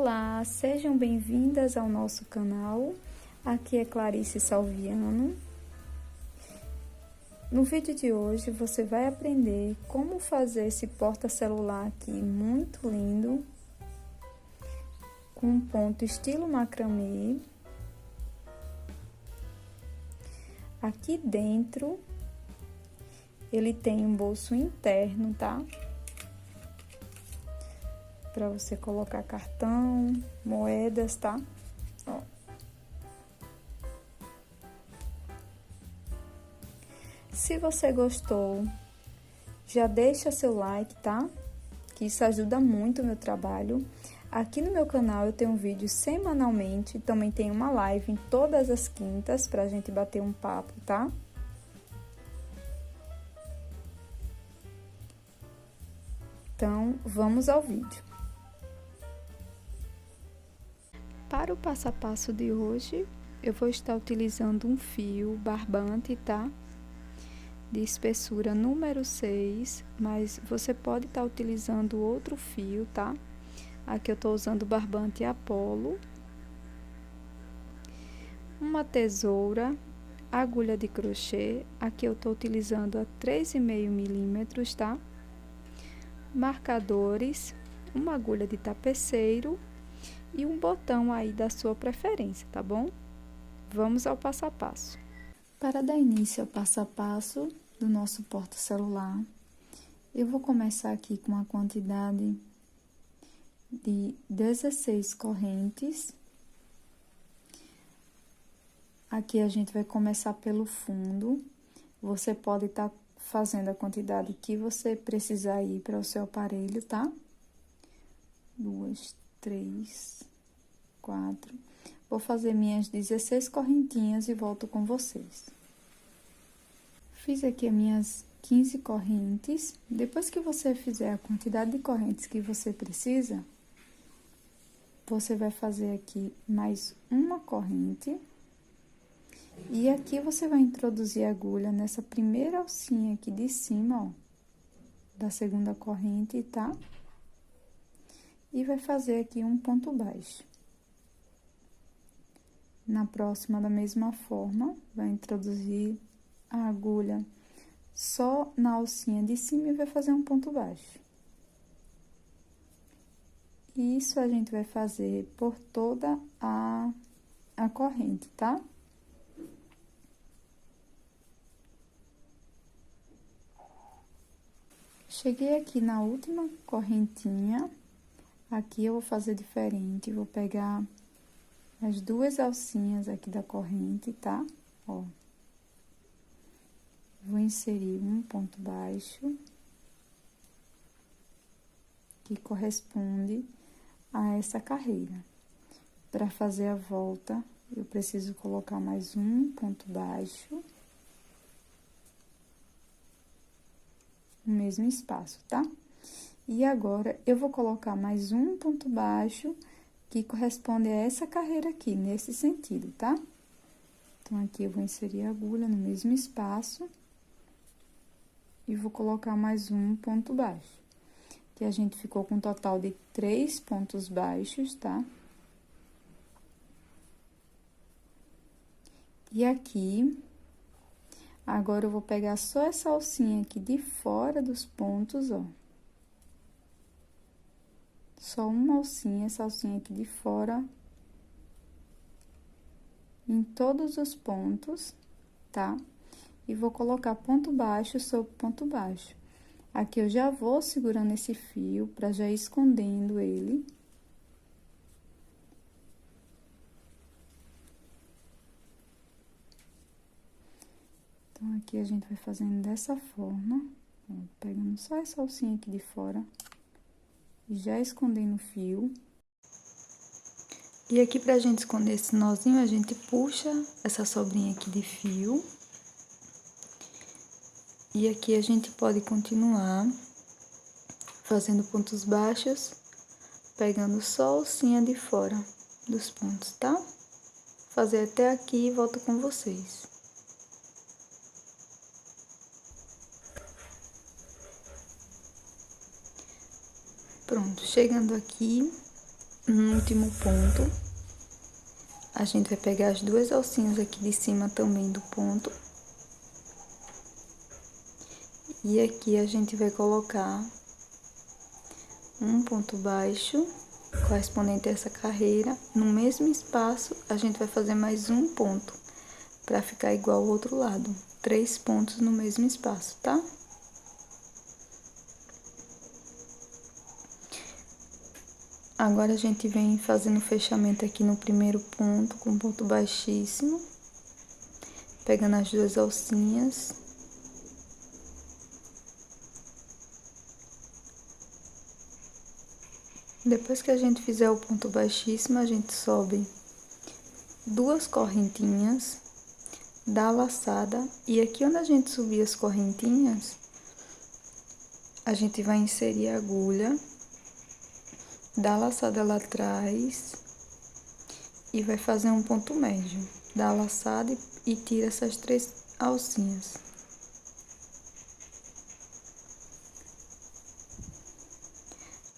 Olá, sejam bem-vindas ao nosso canal. Aqui é Clarice Salviano. No vídeo de hoje você vai aprender como fazer esse porta-celular aqui muito lindo, com um ponto estilo macramê. Aqui dentro ele tem um bolso interno, tá? Para você colocar cartão, moedas, tá? Ó. Se você gostou, já deixa seu like, tá? Que isso ajuda muito o meu trabalho. Aqui no meu canal eu tenho um vídeo semanalmente, também tem uma live em todas as quintas pra gente bater um papo, tá? Então, vamos ao vídeo. Para o passo a passo de hoje, eu vou estar utilizando um fio barbante, tá? De espessura número 6, mas você pode estar utilizando outro fio, tá? Aqui eu tô usando barbante Apollo. Uma tesoura, agulha de crochê, aqui eu tô utilizando a 3,5 milímetros, tá? Marcadores, uma agulha de tapeceiro e um botão aí da sua preferência, tá bom? Vamos ao passo a passo. Para dar início ao passo a passo do nosso porta-celular, eu vou começar aqui com a quantidade de 16 correntes. Aqui a gente vai começar pelo fundo. Você pode estar fazendo a quantidade que você precisar aí para o seu aparelho, tá? 2, 3, 4. Vou fazer minhas 16 correntinhas e volto com vocês. Fiz aqui as minhas 15 correntes. Depois que você fizer a quantidade de correntes que você precisa, você vai fazer aqui mais uma corrente. E aqui você vai introduzir a agulha nessa primeira alcinha aqui de cima, ó, da segunda corrente, tá? E vai fazer aqui um ponto baixo. Na próxima, da mesma forma, vai introduzir a agulha só na alcinha de cima e vai fazer um ponto baixo. Isso a gente vai fazer por toda a corrente, tá? Cheguei aqui na última correntinha, aqui eu vou fazer diferente, vou pegar as duas alcinhas aqui da corrente, tá? Ó. Vou inserir um ponto baixo, que corresponde a essa carreira. Para fazer a volta, eu preciso colocar mais um ponto baixo. No mesmo espaço, tá? E agora, eu vou colocar mais um ponto baixo, que corresponde a essa carreira aqui, nesse sentido, tá? Então, aqui eu vou inserir a agulha no mesmo espaço. E vou colocar mais um ponto baixo. Que a gente ficou com um total de 3 pontos baixos, tá? E aqui... Agora, eu vou pegar só essa alcinha aqui de fora dos pontos, ó. Só uma alcinha, essa alcinha aqui de fora. Em todos os pontos, tá? E vou colocar ponto baixo sobre ponto baixo. Aqui eu já vou segurando esse fio pra já ir escondendo ele. Então, aqui a gente vai fazendo dessa forma, ó, pegando só essa alcinha aqui de fora e já escondendo o fio. E aqui, pra gente esconder esse nozinho, a gente puxa essa sobrinha aqui de fio. E aqui a gente pode continuar fazendo pontos baixos, pegando só a alcinha de fora dos pontos, tá? Fazer até aqui e volto com vocês. Pronto, chegando aqui, no último ponto, a gente vai pegar as duas alcinhas aqui de cima também do ponto. E aqui a gente vai colocar um ponto baixo, correspondente a essa carreira. No mesmo espaço, a gente vai fazer mais um ponto, para ficar igual ao outro lado. 3 pontos no mesmo espaço, tá? Agora, a gente vem fazendo fechamento aqui no primeiro ponto, com ponto baixíssimo. Pegando as duas alcinhas. Depois que a gente fizer o ponto baixíssimo, a gente sobe 2 correntinhas, dá a laçada. E aqui onde a gente subir as correntinhas, a gente vai inserir a agulha, dá a laçada lá atrás e vai fazer um ponto médio. Dá a laçada e tira essas 3 alcinhas.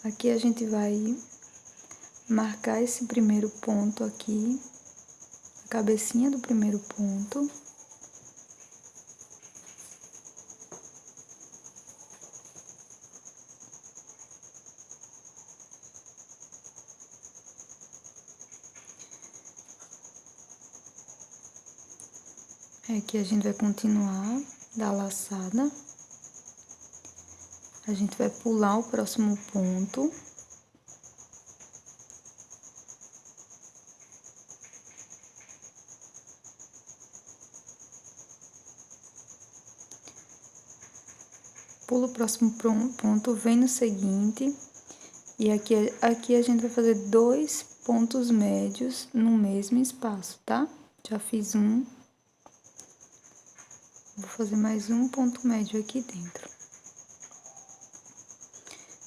Aqui a gente vai marcar esse primeiro ponto aqui, a cabecinha do primeiro ponto. Aqui a gente vai continuar, dar a laçada. A gente vai pular o próximo ponto. Pula o próximo ponto, vem no seguinte. E aqui a gente vai fazer 2 pontos médios no mesmo espaço, tá? Já fiz um. Vou fazer mais um ponto médio aqui dentro.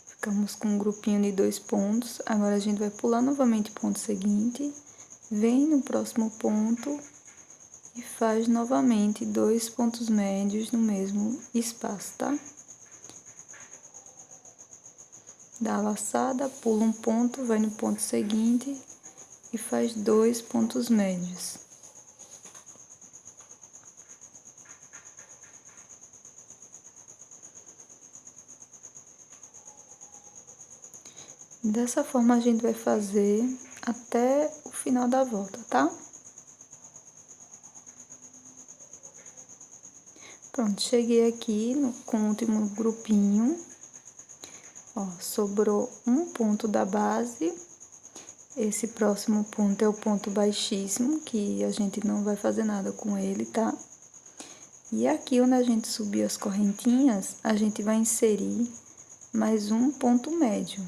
Ficamos com um grupinho de 2 pontos. Agora, a gente vai pular novamente o ponto seguinte. Vem no próximo ponto e faz novamente 2 pontos médios no mesmo espaço, tá? Dá a laçada, pula um ponto, vai no ponto seguinte e faz 2 pontos médios. Dessa forma, a gente vai fazer até o final da volta, tá? Pronto, cheguei aqui com o último grupinho. Ó, sobrou um ponto da base. Esse próximo ponto é o ponto baixíssimo, que a gente não vai fazer nada com ele, tá? E aqui onde a gente subiu as correntinhas, a gente vai inserir mais um ponto médio.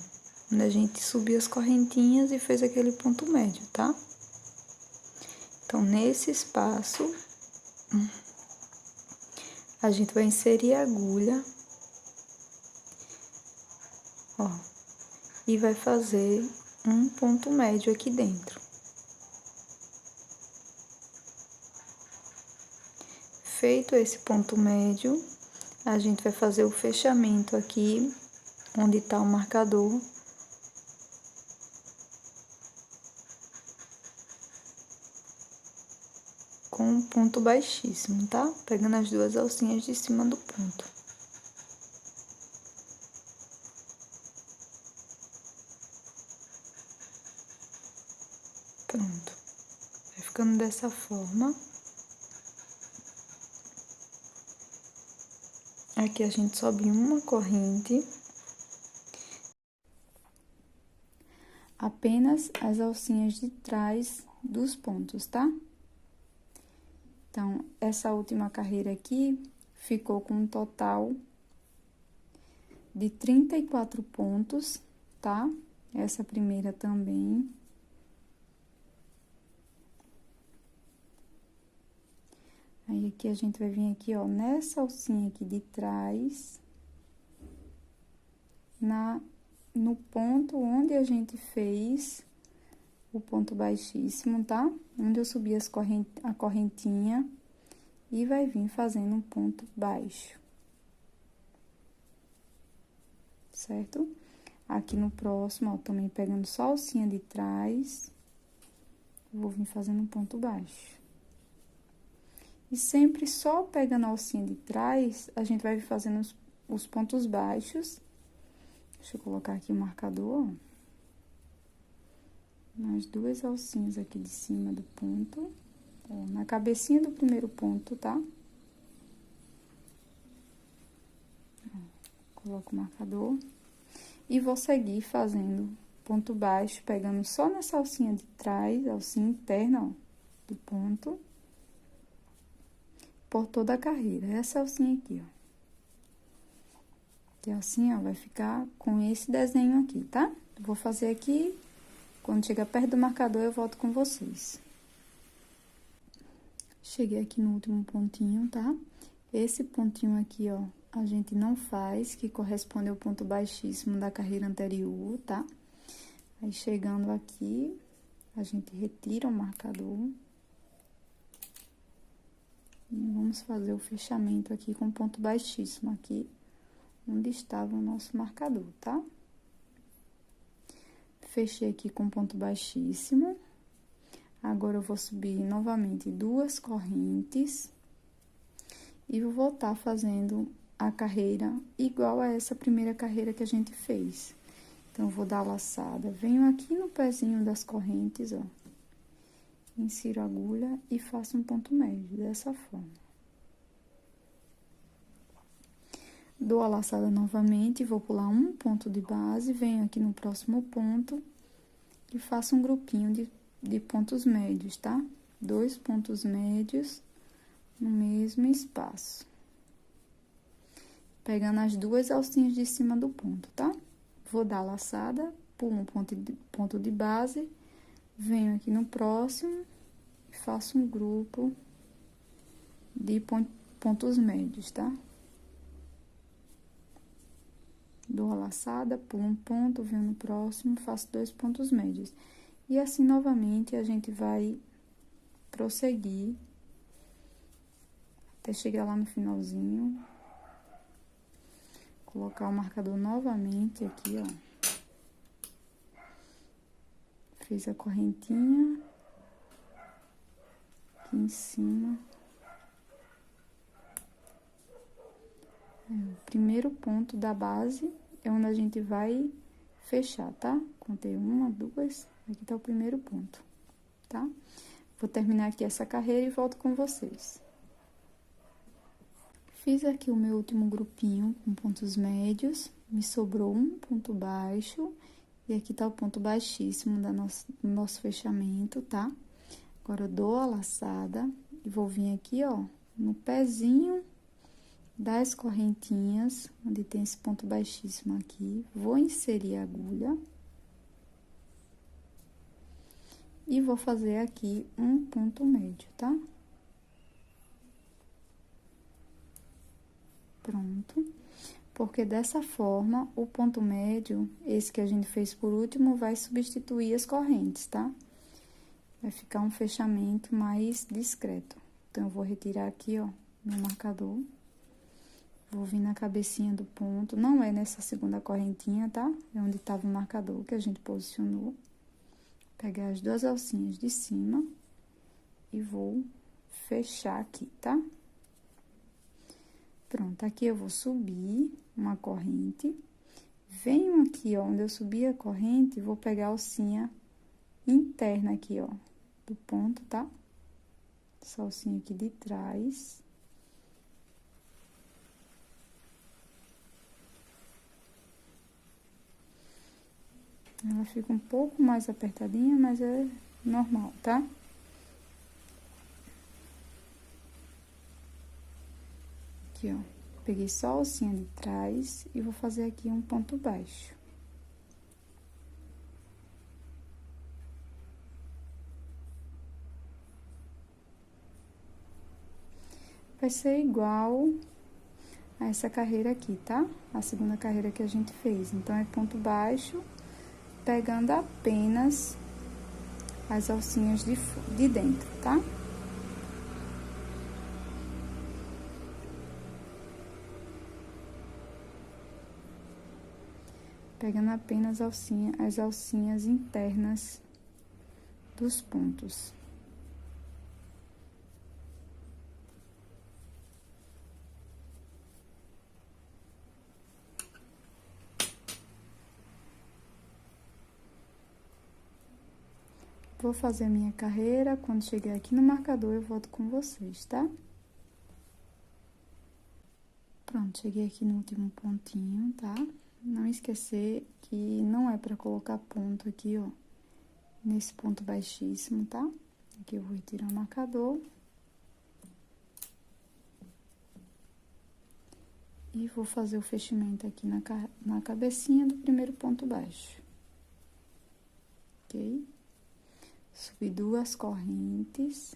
Onde a gente subiu as correntinhas e fez aquele ponto médio, tá? Então, nesse espaço, a gente vai inserir a agulha, ó, e vai fazer um ponto médio aqui dentro. Feito esse ponto médio, a gente vai fazer o fechamento aqui, onde tá o marcador. Com um ponto baixíssimo, tá? Pegando as duas alcinhas de cima do ponto. Pronto. Vai ficando dessa forma. Aqui a gente sobe uma corrente. Apenas as alcinhas de trás dos pontos, tá? Então, essa última carreira aqui ficou com um total de 34 pontos, tá? Essa primeira também. Aí, aqui a gente vai vir aqui, ó, nessa alcinha aqui de trás, no ponto onde a gente fez o ponto baixíssimo, tá? Onde eu subi a correntinha e vai vir fazendo um ponto baixo. Certo? Aqui no próximo, ó, também pegando só a alcinha de trás, vou vir fazendo um ponto baixo. E sempre só pegando a alcinha de trás, a gente vai vir fazendo os pontos baixos. Deixa eu colocar aqui o marcador, ó. Nas duas alcinhas aqui de cima do ponto, ó, na cabecinha do primeiro ponto, tá? Ó, coloco o marcador e vou seguir fazendo ponto baixo, pegando só nessa alcinha de trás, alcinha interna, ó, do ponto, por toda a carreira. Essa alcinha aqui, ó. Que assim, ó, vai ficar com esse desenho aqui, tá? Vou fazer aqui, quando chegar perto do marcador, eu volto com vocês. Cheguei aqui no último pontinho, tá? Esse pontinho aqui, ó, a gente não faz, que corresponde ao ponto baixíssimo da carreira anterior, tá? Aí, chegando aqui, a gente retira o marcador. E vamos fazer o fechamento aqui com ponto baixíssimo aqui, onde estava o nosso marcador, tá? Fechei aqui com ponto baixíssimo. Agora, eu vou subir novamente 2 correntes. E vou voltar fazendo a carreira igual a essa primeira carreira que a gente fez. Então, eu vou dar a laçada. Venho aqui no pezinho das correntes, ó. Insiro a agulha e faço um ponto médio, dessa forma. Dou a laçada novamente, vou pular um ponto de base, venho aqui no próximo ponto e faço um grupinho de pontos médios, tá? 2 pontos médios no mesmo espaço. Pegando as duas alcinhas de cima do ponto, tá? Vou dar a laçada, pulo um ponto de base, venho aqui no próximo e faço um grupo de pontos médios, tá? Dou a laçada, pulo um ponto, venho no próximo, faço 2 pontos médios. E assim, novamente, a gente vai prosseguir até chegar lá no finalzinho. Colocar o marcador novamente aqui, ó. Fiz a correntinha aqui em cima. O primeiro ponto da base é onde a gente vai fechar, tá? Contei 1, 2, aqui tá o primeiro ponto, tá? Vou terminar aqui essa carreira e volto com vocês. Fiz aqui o meu último grupinho com pontos médios, me sobrou um ponto baixo, e aqui tá o ponto baixíssimo do nosso fechamento, tá? Agora, eu dou a laçada e vou vir aqui, ó, no pezinho das correntinhas, onde tem esse ponto baixíssimo aqui, vou inserir a agulha. E vou fazer aqui um ponto médio, tá? Pronto. Porque dessa forma, o ponto médio, esse que a gente fez por último, vai substituir as correntes, tá? Vai ficar um fechamento mais discreto. Então, eu vou retirar aqui, ó, meu marcador. Vou vir na cabecinha do ponto, não é nessa segunda correntinha, tá? É onde tava o marcador que a gente posicionou. Pegar as duas alcinhas de cima e vou fechar aqui, tá? Pronto, aqui eu vou subir uma corrente. Venho aqui, ó, onde eu subi a corrente, vou pegar a alcinha interna aqui, ó, do ponto, tá? Essa alcinha aqui de trás. Ela fica um pouco mais apertadinha, mas é normal, tá? Aqui, ó. Peguei só a alcinha de trás e vou fazer aqui um ponto baixo. Vai ser igual a essa carreira aqui, tá? A segunda carreira que a gente fez. Então, é ponto baixo, pegando apenas as alcinhas de dentro, tá? pegando apenas as alcinhas internas dos pontos. Vou fazer a minha carreira, quando chegar aqui no marcador eu volto com vocês, tá? Pronto, cheguei aqui no último pontinho, tá? Não esquecer que não é pra colocar ponto aqui, ó, nesse ponto baixíssimo, tá? Aqui eu vou retirar o marcador. E vou fazer o fechamento aqui na cabecinha do primeiro ponto baixo. Ok? Subir 2 correntes.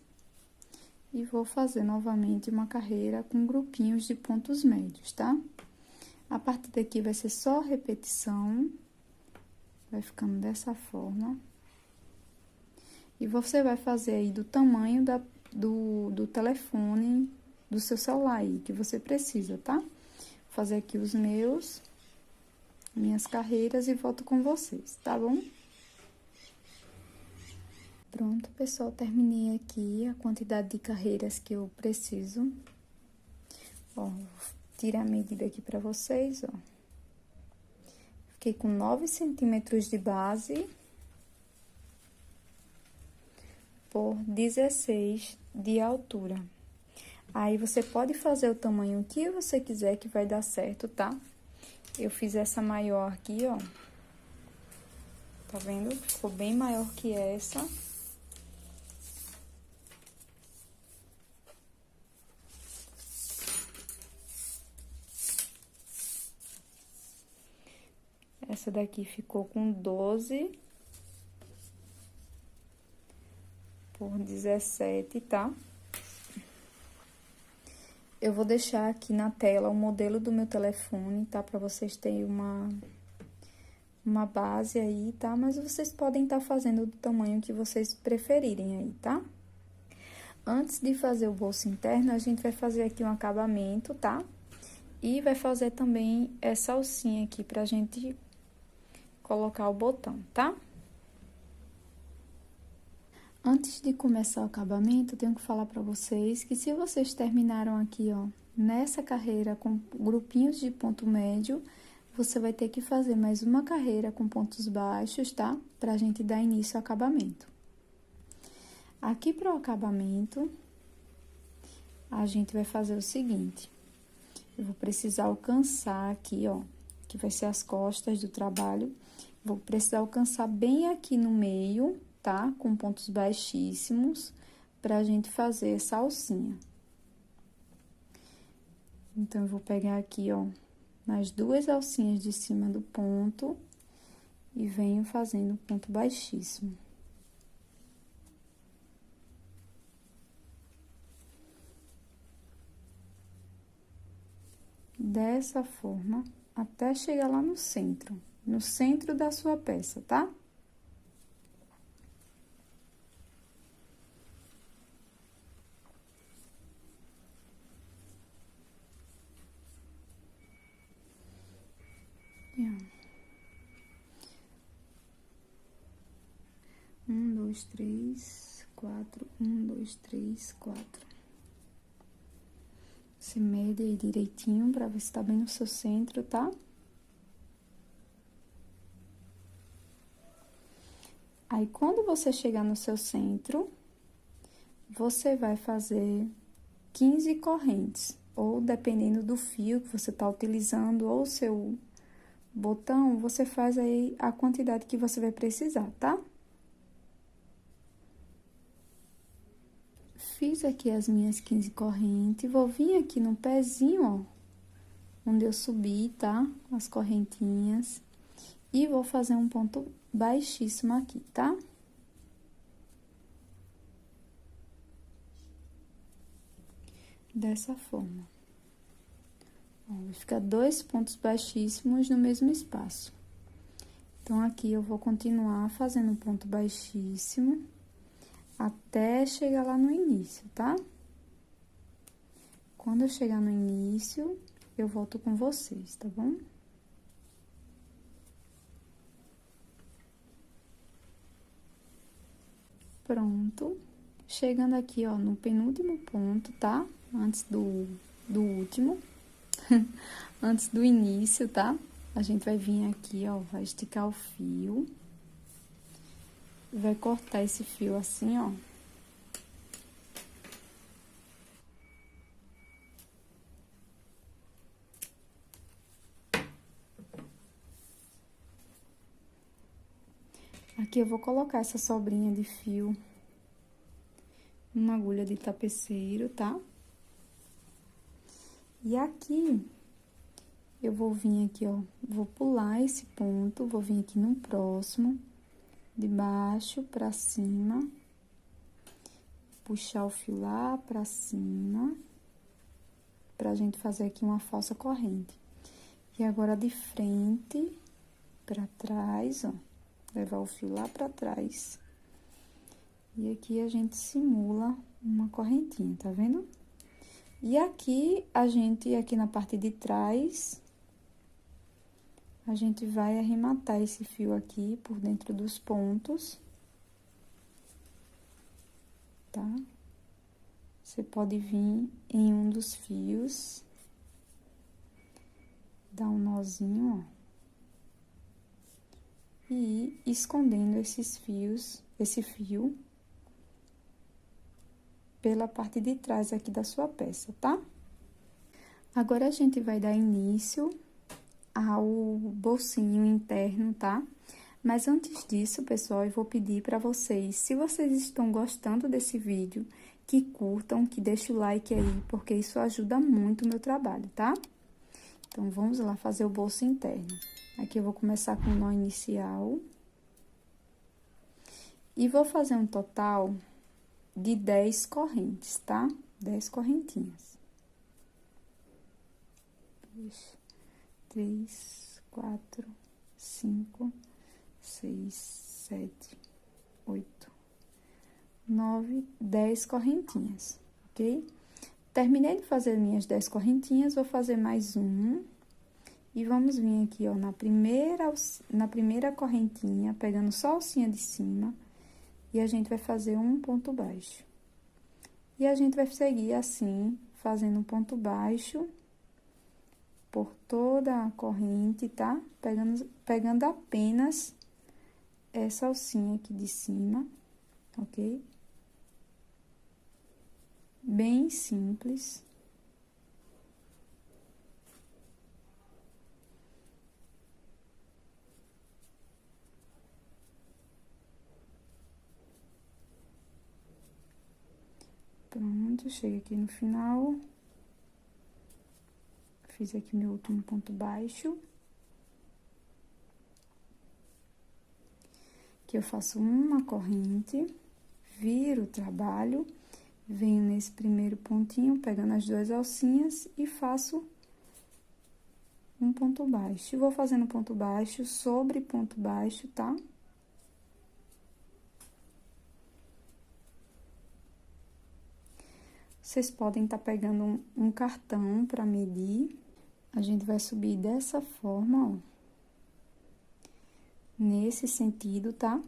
E vou fazer novamente uma carreira com grupinhos de pontos médios, tá? A partir daqui vai ser só repetição. Vai ficando dessa forma. E você vai fazer aí do tamanho do telefone do seu celular aí, que você precisa, tá? Vou fazer aqui minhas carreiras e volto com vocês, tá bom? Pronto, pessoal, terminei aqui a quantidade de carreiras que eu preciso. Ó, vou tirar a medida aqui pra vocês, ó. Fiquei com 9 centímetros de base por 16 de altura. Aí, você pode fazer o tamanho que você quiser que vai dar certo, tá? Eu fiz essa maior aqui, ó. Tá vendo? Ficou bem maior que essa. Essa daqui ficou com 12 por 17, tá? Eu vou deixar aqui na tela o modelo do meu telefone, tá? Pra vocês terem uma base aí, tá? Mas vocês podem estar fazendo do tamanho que vocês preferirem aí, tá? Antes de fazer o bolso interno, a gente vai fazer aqui um acabamento, tá? E vai fazer também essa alcinha aqui pra gente colocar o botão, tá? Antes de começar o acabamento, eu tenho que falar pra vocês que se vocês terminaram aqui, ó, nessa carreira com grupinhos de ponto médio, você vai ter que fazer mais uma carreira com pontos baixos, tá? Pra gente dar início ao acabamento. Aqui pro acabamento, a gente vai fazer o seguinte. Eu vou precisar alcançar aqui, ó, que vai ser as costas do trabalho. Vou precisar alcançar bem aqui no meio, tá? Com pontos baixíssimos, pra gente fazer essa alcinha. Então, eu vou pegar aqui, ó, nas 2 alcinhas de cima do ponto e venho fazendo ponto baixíssimo. Dessa forma, até chegar lá no centro da sua peça, tá? Um, dois, três, quatro. 1, 2, 3, 4. Você mede aí direitinho pra ver se tá bem no seu centro, tá? Aí, quando você chegar no seu centro, você vai fazer 15 correntes. Ou, dependendo do fio que você tá utilizando, ou o seu botão, você faz aí a quantidade que você vai precisar, tá? Fiz aqui as minhas 15 correntes, vou vir aqui no pezinho, ó, onde eu subi, tá? As correntinhas. E vou fazer um ponto baixíssimo aqui, tá? Dessa forma. Ó, vai ficar 2 pontos baixíssimos no mesmo espaço. Então, aqui eu vou continuar fazendo um ponto baixíssimo até chegar lá no início, tá? Quando eu chegar no início, eu volto com vocês, tá bom? Pronto. Chegando aqui, ó, no penúltimo ponto, tá? Antes do último. Antes do início, tá? A gente vai vir aqui, ó, vai esticar o fio. Vai cortar esse fio assim, ó. Aqui eu vou colocar essa sobrinha de fio numa agulha de tapeceiro, tá? E aqui, eu vou vir aqui, ó, vou pular esse ponto, vou vir aqui no próximo, de baixo pra cima, puxar o fio lá pra cima, pra gente fazer aqui uma falsa corrente. E agora, de frente pra trás, ó, levar o fio lá pra trás. E aqui a gente simula uma correntinha, tá vendo? E aqui, aqui na parte de trás, a gente vai arrematar esse fio aqui por dentro dos pontos. Tá? Você pode vir em um dos fios, dar um nozinho, ó. E ir escondendo esse fio, pela parte de trás aqui da sua peça, tá? Agora, a gente vai dar início ao bolsinho interno, tá? Mas antes disso, pessoal, eu vou pedir para vocês, se vocês estão gostando desse vídeo, que curtam, que deixem o like aí, porque isso ajuda muito o meu trabalho, tá? Então, vamos lá fazer o bolso interno. Aqui eu vou começar com o nó inicial. E vou fazer um total de 10 correntes, tá? 10 correntinhas. 2, 3, 4, 5, 6, 7, 8, 9, 10 correntinhas, ok? Terminei de fazer minhas 10 correntinhas, vou fazer mais um. E vamos vir aqui, ó, na primeira correntinha, pegando só a alcinha de cima, e a gente vai fazer um ponto baixo. E a gente vai seguir assim, fazendo um ponto baixo por toda a corrente, tá? Pegando apenas essa alcinha aqui de cima, ok? Bem simples. Pronto, cheguei aqui no final. Fiz aqui meu último ponto baixo. Aqui eu faço uma corrente, viro o trabalho, venho nesse primeiro pontinho, pegando as duas alcinhas e faço um ponto baixo. Vou fazendo ponto baixo sobre ponto baixo, tá? Vocês podem estar pegando um cartão para medir. A gente vai subir dessa forma, ó. Nesse sentido, tá?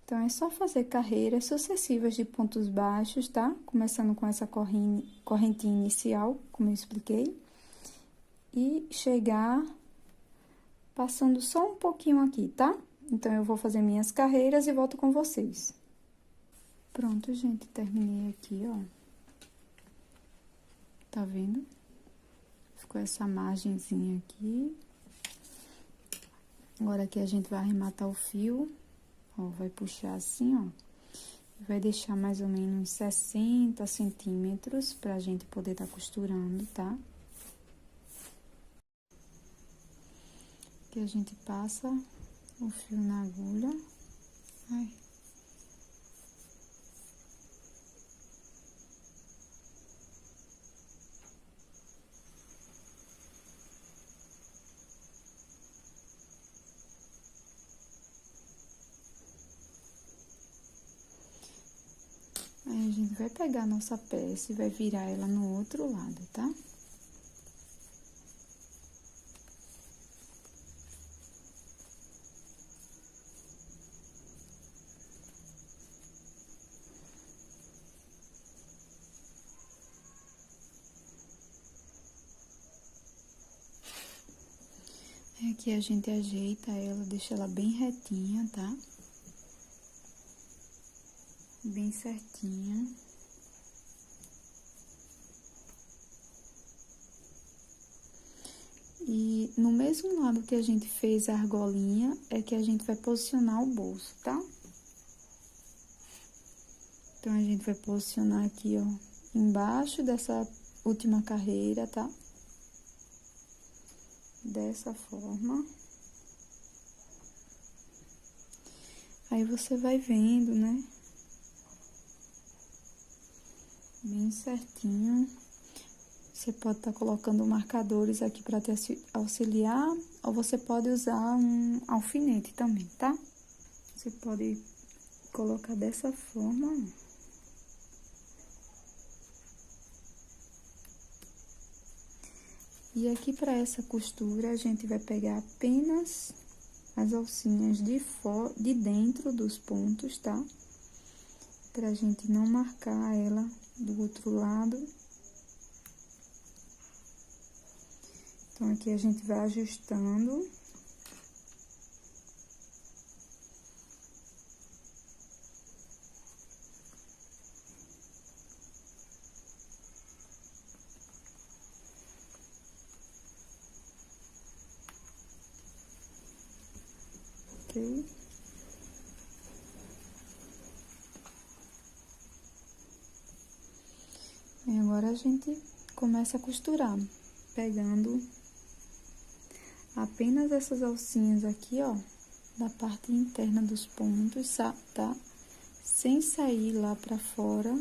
Então, é só fazer carreiras sucessivas de pontos baixos, tá? Começando com essa correntinha inicial, como eu expliquei. E chegar passando só um pouquinho aqui, tá? Então, eu vou fazer minhas carreiras e volto com vocês. Pronto, gente, terminei aqui, ó. Tá vendo? Ficou essa margenzinha aqui. Agora, aqui a gente vai arrematar o fio, ó, vai puxar assim, ó. Vai deixar mais ou menos 60 centímetros pra gente poder tá costurando, tá? Aqui a gente passa o fio na agulha. Ai. Aí, a gente vai pegar a nossa peça e vai virar ela no outro lado, tá? Aqui a gente ajeita ela, deixa ela bem retinha, tá? Bem certinha. E no mesmo lado que a gente fez a argolinha, é que a gente vai posicionar o bolso, tá? Então, a gente vai posicionar aqui, ó, embaixo dessa última carreira, tá? Dessa forma. Aí, você vai vendo, né? Bem certinho. Você pode estar colocando marcadores aqui para te auxiliar, ou você pode usar um alfinete também, tá? Você pode colocar dessa forma. E aqui para essa costura, a gente vai pegar apenas as alcinhas de dentro dos pontos, tá? Pra gente não marcar ela do outro lado. Então, aqui a gente vai ajustando. Ok? E agora a gente começa a costurar, pegando apenas essas alcinhas aqui, ó, da parte interna dos pontos, tá? Sem sair lá pra fora.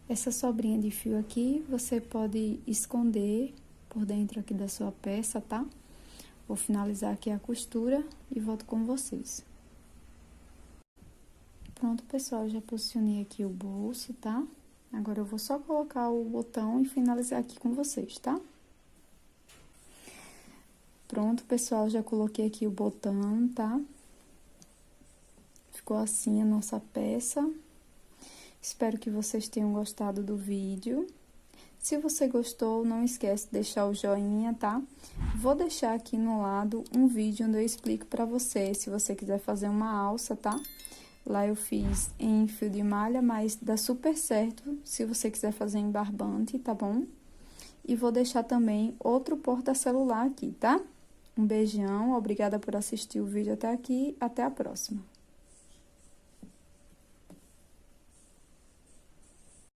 Essa sobrinha de fio aqui, você pode esconder por dentro aqui da sua peça, tá? Vou finalizar aqui a costura e volto com vocês. Pronto, pessoal, já posicionei aqui o bolso, tá? Agora, eu vou só colocar o botão e finalizar aqui com vocês, tá? Pronto, pessoal, já coloquei aqui o botão, tá? Ficou assim a nossa peça. Espero que vocês tenham gostado do vídeo. Se você gostou, não esquece de deixar o joinha, tá? Vou deixar aqui no lado um vídeo onde eu explico pra você, se você quiser fazer uma alça, tá? Lá eu fiz em fio de malha, mas dá super certo se você quiser fazer em barbante, tá bom? E vou deixar também outro porta-celular aqui, tá? Um beijão, obrigada por assistir o vídeo até aqui, até a próxima.